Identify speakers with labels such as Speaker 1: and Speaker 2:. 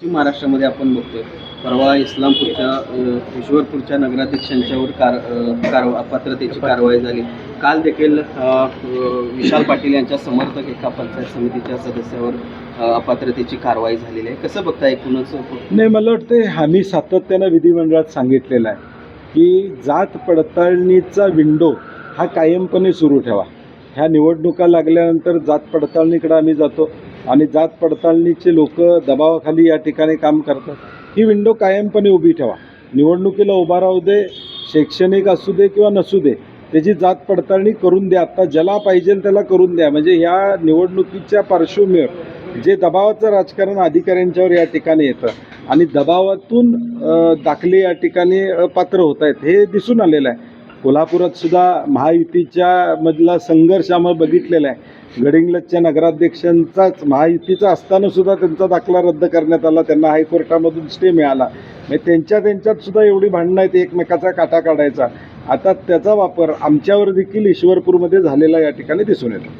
Speaker 1: पश्चिम महाराष्ट्रामध्ये आपण बघतोय परवा ईश्वरपूरच्या नगराध्यक्षांच्यावर अपात्रतेची कारवाई झाली. काल देखील विशाल पाटील यांच्या समर्थक एका पंचायत समितीच्या सदस्यावर अपात्रतेची कारवाई झालेली आहे. कसं बघता एकूणच?
Speaker 2: नाही, मला वाटतं आम्ही सातत्यानं विधिमंडळात सांगितलेलं आहे की जात पडताळणीचा विंडो हा कायमपणे सुरू ठेवा. ह्या निवडणुका लागल्यानंतर जात पडताळणीकडे आम्ही जातो आणि जात पडताळणीचे लोक दबावाखाली या ठिकाणी काम करतात. ही विंडो कायमपणे उभी ठेवा. निवडणुकीला उभा राहू दे, शैक्षणिक असू दे किंवा नसू दे, त्याची जात पडताळणी करून द्या. आता ज्याला पाहिजे त्याला करून द्या. म्हणजे ह्या निवडणुकीच्या पार्श्वभूमीवर जे दबावाचं राजकारण अधिकाऱ्यांच्यावर या ठिकाणी येतं आणि दबावातून दाखले या ठिकाणी पात्र होत आहेत हे दिसून आलेलं आहे. कोल्हापुरात सुद्धा महायुतीच्या मधला संघर्ष आम्हाला बघितलेला आहे. गडिंग्लजच्या नगराध्यक्षांचाच महायुतीचा असताना सुद्धा त्यांचा दाखला रद्द करण्यात आला. त्यांना हायकोर्टामधून स्टे मिळाला. म्हणजे त्यांच्यात सुद्धा एवढी भांडणं आहेत एकमेकाचा काटा काढायचा. आता त्याचा वापर आमच्यावर देखील ईश्वरपूरमध्ये झालेला या ठिकाणी दिसून येतो.